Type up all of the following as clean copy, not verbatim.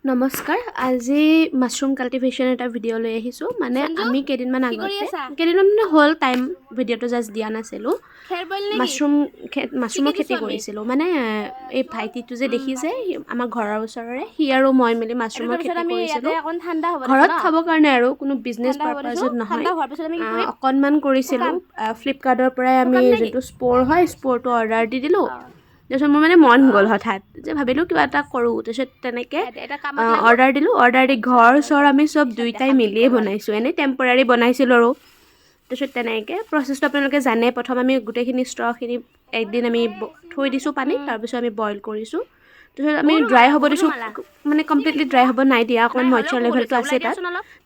নমস্কাৰ আজি mushroom cultivation এটা ভিডিঅ' লৈ আহিছোঁ মানে আমি কেইদিনমান হ'ল টাইম ভিডিঅ'টো জাষ্ট দিয়া নাছিলোঁ মাছৰুমৰ খেতি কৰিছিলোঁ মানে এই ভাইটিটো যে দেখিছে আমাৰ ঘৰৰ ওচৰৰে সি আৰু মই মিলি মাছৰুমৰ খেতি কৰিছিলোঁ ঘৰত খাবৰ কাৰণে আৰু কোনো বিজনেছ পাৰপাছত নহয় অকণমান কৰিছিলোঁ ফ্লিপকাৰ্টৰ পৰাই আমি যোনটো স্প'ৰ হয় স্প'ৰটো অৰ্ডাৰ দি দিলোঁ তাৰপিছত মোৰ মানে মন গ'ল হঠাৎ যে ভাবিলোঁ কিবা এটা কৰোঁ তাৰপিছত তেনেকৈ অৰ্ডাৰ দিলোঁ অৰ্ডাৰ দি ঘৰ চৰ আমি চব দুইটাই মিলিয়ে বনাইছোঁ এনেই টেম্পৰাৰী বনাইছিলোঁ আৰু তাৰপিছত তেনেকৈ প্ৰচেছটো আপোনালোকে জানে প্ৰথম আমি গোটেইখিনি ষ্ট্ৰখিনি একদিন আমি থৈ দিছোঁ পানীত তাৰপিছত আমি বইল কৰিছোঁ তাৰপিছত আমি ড্ৰাই হ'ব দিছোঁ মানে কমপ্লিটলি ড্ৰাই হ'ব নাই দিয়া অকণমান মইশ্চাৰ লেভেলটো আছে তাত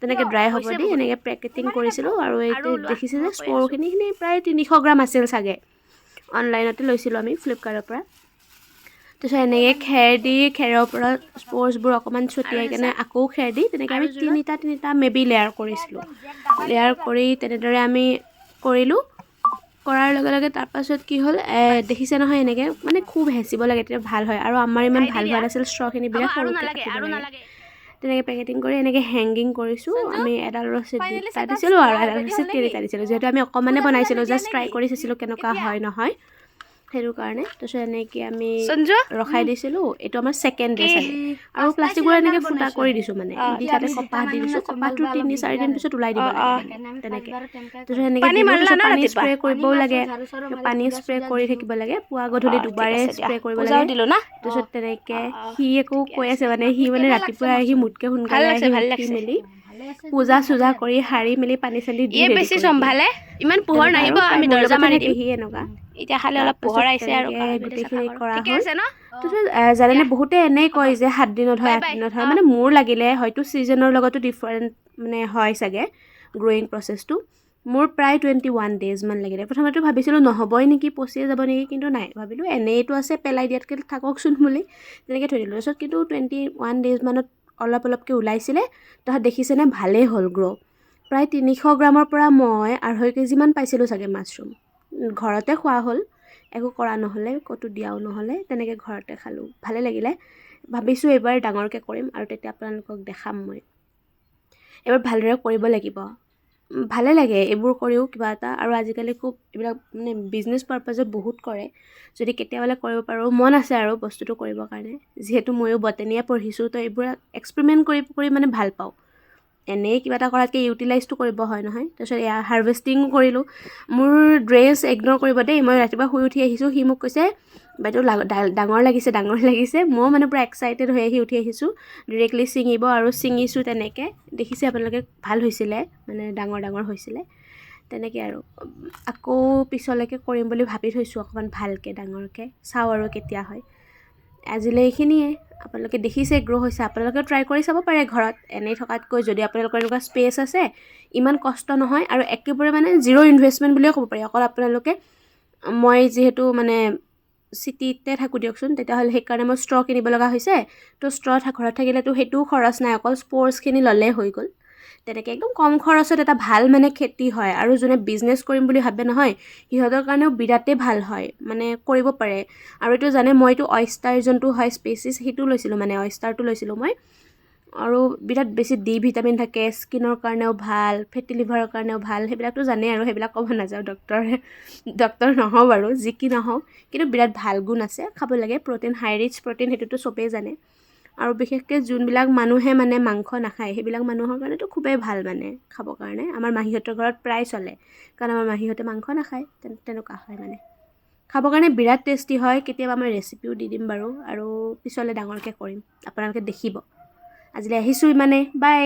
তেনেকৈ ড্ৰাই হ'ব দি এনেকৈ পেকেটিং কৰিছিলোঁ আৰু এইটো দেখিছে যে স্প'ৰখিনি প্ৰায় 300 গ্ৰাম আছিল চাগে অনলাইনতে লৈছিলোঁ আমি ফ্লিপকাৰ্টৰ পৰা তাৰপিছত এনেকৈ খেৰ দি খেৰৰ পৰা স্প'ৰ্ছবোৰ অকণমান ছটিয়াই কেনে আকৌ খেৰ দি তেনেকৈ আমি তিনিটা মেবি লেয়াৰ কৰিছিলোঁ লেয়াৰ কৰি তেনেদৰে আমি কৰিলোঁ কৰাৰ লগে লগে তাৰপাছত কি হ'ল দেখিছে নহয় এনেকৈ মানে খুব হেঁচিব লাগে তেতিয়া ভাল হয় আৰু আমাৰ ইমান ভাল হোৱা নাছিল ষ্ট্ৰখিনি বিৰাট সৰুকৈ কাটিব লাগে তেনেকৈ পেকেটিং কৰি এনেকৈ হেংগিং কৰিছোঁ আমি এডাল ৰছীত দুটা দিছিলোঁ আৰু এডাল ৰছীত তিনিটা দিছিলোঁ যিহেতু আমি অকণমানে বনাইছিলোঁ জাষ্ট ট্ৰাই কৰি চাইছিলোঁ কেনেকুৱা হয় নহয় সেইটো কাৰণে তাৰপিছত এনেকৈ আমি ৰখাই দিছিলোঁ এইটো আমাৰ ছেকেণ্ড ডে চাগে আৰু প্লাষ্টিকবোৰ এনেকৈ ফুটা কৰি দিছোঁ মানে দি তাতে কপাহ দি দিছোঁ কপাহটো 3-4 দিন পিছত ওলাই দিব লাগে তেনেকৈ তাৰপিছত এনেকৈ পানী স্প্ৰে কৰিবও লাগে পানী স্প্ৰে কৰি থাকিব লাগে পুৱা গধূলি দুবাৰে স্প্ৰে কৰিব লাগে তাৰপিছত তেনেকৈ সি একো কৈ আছে মানে সি মানে ৰাতিপুৱা আহি মোতকৈ সোনকালে আহি মেলি পূজা চূজা কৰি সাৰি মেলি পানী চানি দি বেছি চম্ভালে ইমান পোহৰ নাহিব আমি দৰ্জা মাৰি দিম সি এনেকুৱা এতিয়া খালি অলপ পোহৰ আহিছে আৰু গোটেইখিনি কৰা হ'ল তাৰপিছত জানেনে বহুতে এনেই কয় যে 7 দিনত হয় 8 দিনত হয় মানে মোৰ লাগিলে হয়তো ছিজনৰ লগতো ডিফাৰেণ্ট মানে হয় চাগে গ্ৰ'য়িং প্ৰচেছটো মোৰ প্ৰায় 21 ডেজ মান লাগিলে প্ৰথমতে ভাবিছিলোঁ নহ'বই নেকি পচিয়ে যাব নেকি কিন্তু নাই ভাবিলোঁ এনেইটো আছে পেলাই দিয়াতকৈ থাককচোন বুলি তেনেকৈ থৈ দিলোঁ তাৰপিছত কিন্তু 21 ডেজ মানত অলপকৈ ওলাইছিলে তাহাঁত দেখিছেনে ভালেই হ'ল গ্ৰ' প্ৰায় 300 গ্ৰামৰ পৰা মই 2.5 কেজিমান পাইছিলোঁ চাগে মাছৰুম ঘৰতে খোৱা হ'ল একো কৰা নহ'লে ক'তো দিয়াও নহ'লে তেনেকৈ ঘৰতে খালোঁ ভালে লাগিলে ভাবিছোঁ এইবাৰ ডাঙৰকৈ কৰিম আৰু তেতিয়া আপোনালোকক দেখাম মই এইবাৰ ভালদৰে কৰিব লাগিব ভালে লাগে এইবোৰ কৰিও কিবা এটা আৰু আজিকালি খুব এইবিলাক মানে বিজনেছ পাৰপাছত বহুত কৰে যদি কেতিয়াবালে কৰিব পাৰোঁ মন আছে আৰু বস্তুটো কৰিবৰ কাৰণে যিহেতু ময়ো বটেনীয়ে পঢ়িছোঁ তো এইবোৰ এক্সপেৰিমেণ্ট কৰি মানে ভাল পাওঁ এনেই কিবা এটা কৰাতকৈ ইউটিলাইজটো কৰিব হয় নহয় তাৰপিছত এয়া হাৰ্ভেষ্টিঙো কৰিলোঁ মোৰ ড্ৰেছ ইগন'ৰ কৰিব দেই মই ৰাতিপুৱা শুই উঠি আহিছোঁ সি মোক কৈছে বাইদেউ ডাঙৰ লাগিছে ময়ো মানে পূৰা এক্সাইটেড হৈ আহি উঠি আহিছোঁ ডিৰেক্টলি ছিঙিব আৰু ছিঙিছোঁ তেনেকৈ দেখিছে আপোনালোকে ভাল হৈছিলে মানে ডাঙৰ হৈছিলে তেনেকৈ আৰু আকৌ পিছলৈকে কৰিম বুলি ভাবি থৈছোঁ অকণমান ভালকৈ ডাঙৰকৈ চাওঁ আৰু কেতিয়া হয় আজিলৈ এইখিনিয়ে আপোনালোকে দেখিছে গ্ৰ' হৈছে আপোনালোকে ট্ৰাই কৰি চাব পাৰে ঘৰত এনেই থকাতকৈ যদি আপোনালোকৰ এনেকুৱা স্পেচ আছে ইমান কষ্ট নহয় আৰু একেবাৰে মানে জিৰ' ইনভেষ্টমেণ্ট বুলিয়ে ক'ব পাৰি অকল আপোনালোকে মই যিহেতু মানে চিটিতে থাকোঁ দিয়কচোন তেতিয়াহ'লে সেইকাৰণে মই ষ্ট্ৰ কিনিব লগা হৈছে তো ষ্ট্ৰ ঘৰত থাকিলেতো সেইটোও খৰচ নাই অকল স্প'ৰ্ছখিনি ল'লেই হৈ গ'ল তেনেকৈ একদম কম খৰচত এটা ভাল মানে খেতি হয় আৰু যোনে বিজনেছ কৰিম বুলি ভাবে নহয় সিহঁতৰ কাৰণেও বিৰাটেই ভাল হয় মানে কৰিব পাৰে আৰু এইটো জানে মইতো অয়েষ্টাৰ যোনটো হয় স্পেচিছ সেইটো লৈছিলোঁ মানে অয়েষ্টাৰটো লৈছিলোঁ মই আৰু বিৰাট বেছি ডি ভিটামিন থাকে স্কিনৰ কাৰণেও ভাল ফেটি লিভাৰৰ কাৰণেও ভাল সেইবিলাকতো জানেই আৰু সেইবিলাক ক'ব নাযাওঁ ডক্তৰ নহওঁ বাৰু যি কি নহওক কিন্তু বিৰাট ভাল গুণ আছে খাব লাগে প্ৰ'টিন হাই ৰিচ প্ৰ'টিন সেইটোতো চবেই জানে আৰু বিশেষকৈ যোনবিলাক মানুহে মানে মাংস নাখায় সেইবিলাক মানুহৰ কাৰণেতো খুবেই ভাল মানে খাবৰ কাৰণে আমাৰ মাহীহঁতৰ ঘৰত প্ৰায় চলে কাৰণ আমাৰ মাহীহঁতে মাংস নাখায় তেনেকুৱা হয় মানে খাবৰ কাৰণে বিৰাট টেষ্টি হয় কেতিয়াবা মই ৰেচিপিও দি দিম বাৰু আৰু পিছলৈ ডাঙৰকৈ কৰিম আপোনালোকে দেখিব আজিলৈ আহিছোঁ ইমানে বাই